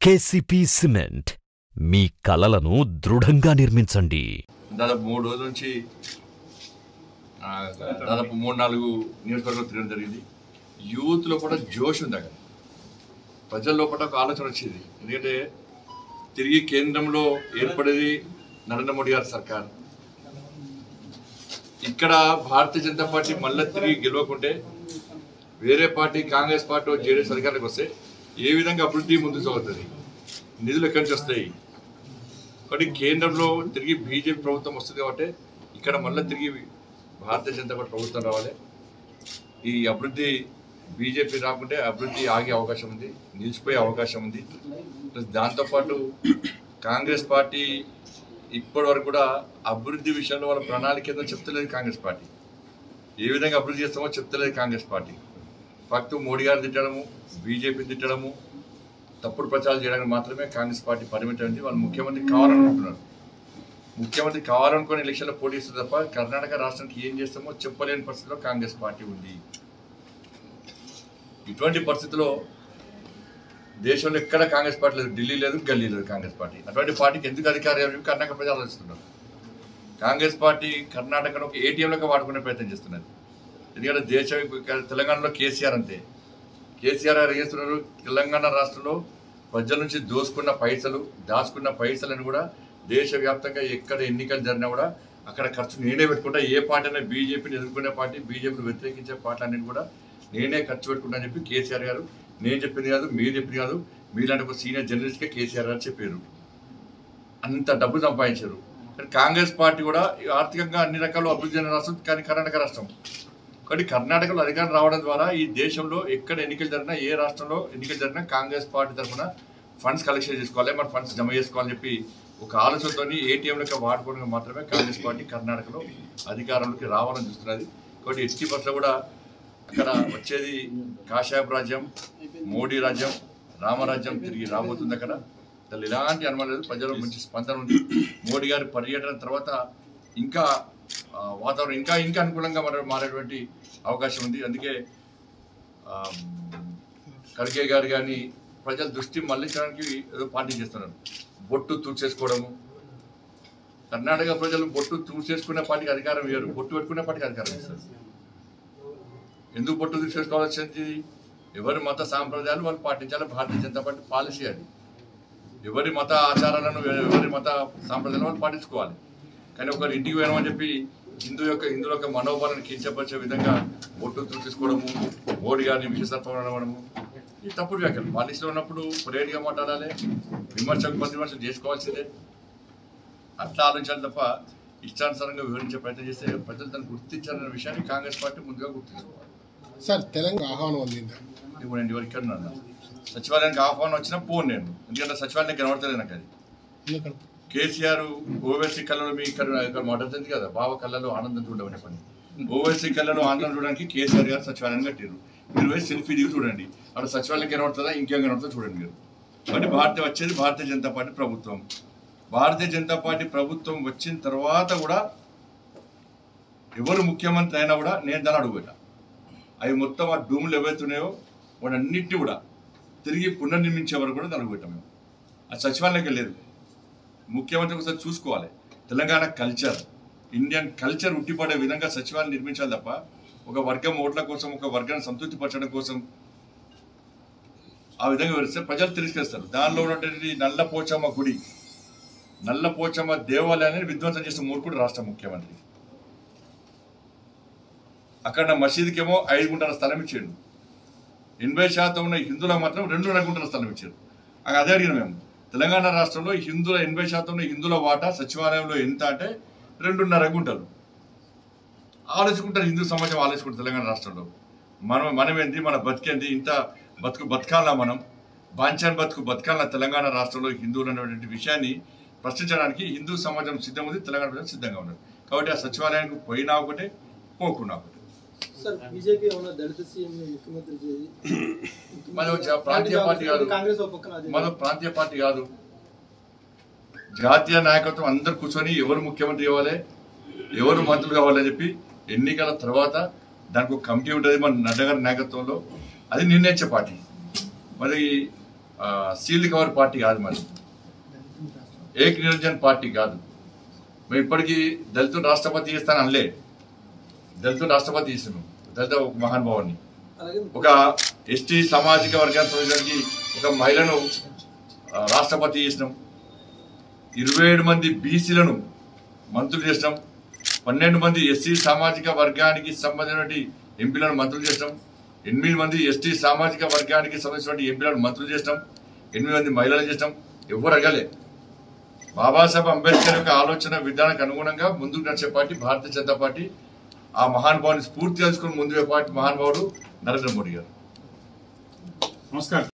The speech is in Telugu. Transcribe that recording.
కేసీపీ సిమెంట్ మీ కలలను దృఢంగా నిర్మించండి. దాదాపు 3 రోజుల నుంచి దాదాపు 3-4 నియోజకవర్గాలు తిరగడం జరిగింది. యూత్లో కూడా జోష్ ఉంది. అక్కడ ప్రజల లోపల ఒక ఆలోచన వచ్చింది. ఎందుకంటే తిరిగి కేంద్రంలో ఏర్పడేది నరేంద్ర మోడీ గారి సర్కార్. ఇక్కడ భారతీయ జనతా పార్టీ మళ్ళీ తిరిగి గెలవకుంటే వేరే పార్టీ కాంగ్రెస్ పార్టీ జేడీఎస్ అధికారులకు వస్తే ఏ విధంగా అభివృద్ధి ముందుకు సాగుతుంది, నిధులు ఎక్కడి నుంచి వస్తాయి. కాబట్టి కేంద్రంలో తిరిగి బీజేపీ ప్రభుత్వం వస్తుంది కాబట్టి ఇక్కడ మళ్ళీ తిరిగి భారతీయ జనతా పార్టీ ప్రభుత్వం రావాలి. ఈ అభివృద్ధి బీజేపీ రాకుంటే అభివృద్ధి ఆగే అవకాశం ఉంది, నిలిచిపోయే అవకాశం ఉంది. ప్లస్ దాంతోపాటు కాంగ్రెస్ పార్టీ ఇప్పటి వరకు కూడా అభివృద్ధి విషయంలో వాళ్ళ ప్రణాళిక ఏదో చెప్తలేదు. కాంగ్రెస్ పార్టీ ఏ విధంగా అభివృద్ధి చేస్తామో చెప్తలేదు. కాంగ్రెస్ పార్టీ ఫక్తు మోడీ గారు తిట్టడము, బీజేపీ తిట్టడము, తప్పుడు ప్రచారం చేయడానికి మాత్రమే కాంగ్రెస్ పార్టీ పరిమితమైంది. వాళ్ళు ముఖ్యమంత్రి కావాలనుకుంటున్నారు. ముఖ్యమంత్రి కావాలనుకుని ఎలక్షన్లో పోటీ ఇస్తుంది తప్ప కర్ణాటక రాష్ట్రానికి ఏం చేస్తామో చెప్పలేని పరిస్థితిలో కాంగ్రెస్ పార్టీ ఉంది. ఇటువంటి పరిస్థితిలో దేశంలో ఎక్కడ కాంగ్రెస్ పార్టీ లేదు, ఢిల్లీ లేదు, గల్లీ లేదు కాంగ్రెస్ పార్టీ. అటువంటి పార్టీకి ఎందుకు అధికారం కర్ణాటక ప్రజలు ఆలోచిస్తున్నారు. కాంగ్రెస్ పార్టీ కర్ణాటకను ఒక ఏటీఎంలోకి వాడుకునే ప్రయత్నం చేస్తున్నారు. ఎందుకంటే దేశం తెలంగాణలో కేసీఆర్ అంతే. కేసీఆర్ గారు చేస్తున్నారు. తెలంగాణ రాష్ట్రంలో ప్రజల నుంచి దాచుకున్న పైసలను కూడా దేశవ్యాప్తంగా ఎక్కడ ఎన్నికలు జరిగినా కూడా అక్కడ ఖర్చు నేనే పెట్టుకుంటా. ఏ పార్టీ అయినా బీజేపీని ఎదుర్కొనే పార్టీ, బీజేపీని వ్యతిరేకించే పార్టీ అన్నిటి కూడా నేనే ఖర్చు పెట్టుకుంటా అని చెప్పి కేసీఆర్ గారు, నేను చెప్పింది కాదు, మీరు చెప్పింది కాదు, మీలాంటి ఒక సీనియర్ జర్నలిస్ట్కే కేసీఆర్ గారు చెప్పారు. అంత డబ్బు సంపాదించారు. కానీ కాంగ్రెస్ పార్టీ కూడా ఆర్థికంగా అన్ని రకాల అభివృద్ధి చెందిన రాష్ట్రం, కానీ కర్ణాటక రాష్ట్రం. కాబట్టి కర్ణాటకలో అధికారం రావడం ద్వారా ఈ దేశంలో ఎక్కడ ఎన్నికలు జరిగినా, ఏ రాష్ట్రంలో ఎన్నికలు జరిగినా కాంగ్రెస్ పార్టీ తరఫున ఫండ్స్ కలెక్షన్ చేసుకోవాలి, మన ఫండ్స్ జమ చేసుకోవాలని చెప్పి ఒక ఆలోచనతో ఏటీఎంలకి వాడుకోవడానికి మాత్రమే కాంగ్రెస్ పార్టీ కర్ణాటకలో అధికారంలోకి రావాలని చూస్తున్నది. కాబట్టి ఎస్టీ బస్సులో కూడా అక్కడ వచ్చేది కాషాయపు రాజ్యం, మోడీ రాజ్యం, రామరాజ్యం తిరిగి రాబోతుంది. అక్కడ అసలు ఎలాంటి అనుమానం లేదు. ప్రజల్లో మంచి స్పందన ఉంది. మోడీ గారి పర్యటన తర్వాత ఇంకా వాతావరణం ఇంకా అనుకూలంగా మారేటువంటి అవకాశం ఉంది. అందుకే ఖర్గే గారు కానీ ప్రజల దృష్టి మళ్లించడానికి ఏదో పార్టీ చేస్తున్నారు. బొట్టు తూచేసుకోవడము. కర్ణాటక ప్రజలు బొట్టు తూచేసుకునే పార్టీకి అధికారం ఇవ్వరు, బొట్టు పెట్టుకునే పార్టీకి అధికారం ఇస్తారు. ఎందుకు బొట్టు తూచేసుకోవాల్సి వచ్చింది? ఎవరి మత సాంప్రదాయాలు వాళ్ళు పాటించాలి. భారతీయ జనతా పార్టీ పాలసీ అది. ఎవరి మత ఆచారాలను, ఎవరి మత సాంప్రదాయాలను వాళ్ళు పాటించుకోవాలి. కానీ ఒకరు ఇంటికి పోయినామని చెప్పి హిందువుల యొక్క మనోభావాలను కించపరిచే విధంగా బొట్టు తూచేసుకోవడము, మోడీ గారిని విషసర్పం అనడము, ఈ తప్పుడు వ్యాఖ్యలు. పాలసీలో ఉన్నప్పుడు ప్రేరుగా మాట్లాడాలి, ప్రతివిమర్శలు చేసుకోవాల్సిందే. అట్లా ఆలోచించాలి తప్ప ఇష్టానుసారంగా వివరించే ప్రయత్నం చేస్తే ప్రజలు దాన్ని గుర్తించాలనే విషయాన్ని కాంగ్రెస్ పార్టీ ముందుగా గుర్తించుకోవాలి. సార్, తెలంగాణ ఆహ్వానం అందిందా? ఇప్పుడు నేను ఎవరు ఇక్కడ ఉన్నాను, సచివాలయానికి ఆహ్వానం వచ్చినా పోను నేను. ఎందుకంటే సచివాలయానికి కనబడతలేదు నాకు. అది కేసీఆర్ ఓవైసీ కళ్ళలో మీ ఇక్కడ మాట్లాడుతుంది కదా, బావ కళ్ళలో ఆనందం చూడమని పని. ఓవైసీ కళ్ళలో ఆనందం చూడడానికి కేసీఆర్ గారు సచివాలయాన్ని కట్టారు. మీరు పోయి సెల్ఫీ దిగి చూడండి, అక్కడ సచివాలయం కనబడుతుందా ఇంకేం కనబడుతుందో చూడండి మీరు. కాబట్టి వచ్చేది భారతీయ జనతా పార్టీ ప్రభుత్వం. భారతీయ జనతా పార్టీ ప్రభుత్వం వచ్చిన తర్వాత కూడా ఎవరు ముఖ్యమంత్రి అయినా కూడా నేను దాన్ని అడుగుపెట్టా. అవి మొత్తం ఆ డూములు ఏవైతున్నాయో వాటన్నిటిని కూడా తిరిగి పునర్నిర్మించే వరకు కూడా దాన్ని పెట్టాం మేము. ఆ సచివాలయంకి లేదు. ముఖ్యమంత్రి ఒకసారి చూసుకోవాలి. తెలంగాణ కల్చర్, ఇండియన్ కల్చర్ ఉట్టిపడే విధంగా సచివాలయం నిర్మించాలి తప్ప ఒక వర్గం ఓట్ల కోసం, ఒక వర్గాన్ని సంతృప్తిపరచడం కోసం ఆ విధంగా వివరిస్తే ప్రజలు తిరస్కరిస్తారు. దానిలో ఉన్నటువంటి నల్లపోచమ్మ గుడి, నల్లపోచమ్మ దేవాలయాన్ని విధ్వంసం చేసిన మూర్ఖుడు రాష్ట్ర ముఖ్యమంత్రి. అక్కడ మసీదుకేమో 5 గుంటల స్థలం ఇచ్చాడు. 80% ఉన్న హిందువులకు మాత్రం 2.5 గుంటల స్థలం ఇచ్చారు. అదే అడిగిన మేము. తెలంగాణ రాష్ట్రంలో 80% ఉన్న హిందువుల వాటా సచివాలయంలో ఎంత అంటే 2.5 గుంటలు. ఆలోచుకుంటారు హిందూ సమాజం, ఆలోచుకుంటారు తెలంగాణ రాష్ట్రంలో. మనమేంది, మన బతికేంది, ఇంత బతకాలన్నా మనం బాంఛాన్ బతకాలన్న తెలంగాణ రాష్ట్రంలో హిందువులు అనేటువంటి విషయాన్ని ప్రశ్నించడానికి హిందూ సమాజం సిద్ధం ఉంది, తెలంగాణ ప్రజలు సిద్ధంగా ఉన్నారు. కాబట్టి ఆ సచివాలయానికి పోయినా ఒకటే, పోకున్నా ఒకటే. ప్రాంతీయ పార్టీ కాదు, జాతీయ నాయకత్వం అందరు కూర్చొని ఎవరు ముఖ్యమంత్రి కావాలి, ఎవరు మంత్రులు కావాలని చెప్పి ఎన్నికల తర్వాత దానికి ఒక కమిటీ ఉంటుంది మన నడ్డా గారి నాయకత్వంలో, అది నిర్ణయించే పార్టీ. మరి సీల్డ్ కవర్ పార్టీ కాదు, మరి ఏక్ నిరంజన్ పార్టీ కాదు. మేము ఇప్పటికీ దళితుని రాష్ట్రపతి చేస్తాను అనలే. దళితుని రాష్ట్రపతి చేస్తున్నాం, దళిత మహానుభావాన్ని. ఒక ఎస్టీ సామాజిక వర్గానికి సంబంధించి ఒక మహిళను రాష్ట్రపతి చేసినాం. 27 మంది బీసీలను మంత్రులు చేసినాం. 12 మంది ఎస్సీ సామాజిక వర్గానికి సంబంధించిన ఎంపీలను మంత్రులు చేసినాం. 8 మంది ఎస్టీ సామాజిక వర్గానికి సంబంధించిన ఎంపీలను మంత్రులు చేసినాం. 8 మంది మహిళలు చేసినాం. ఎవరు అడగలే. బాబాసాహెబ్ అంబేద్కర్ యొక్క ఆలోచన విధానానికి అనుగుణంగా ముందుకు నడిచే పార్టీ భారతీయ జనతా పార్టీ. ఆ మహానుభావుని స్ఫూర్తి తెలుసుకుని ముందు పార్టీ మహానుభావుడు నరేంద్ర మోడీ గారు. నమస్కారం.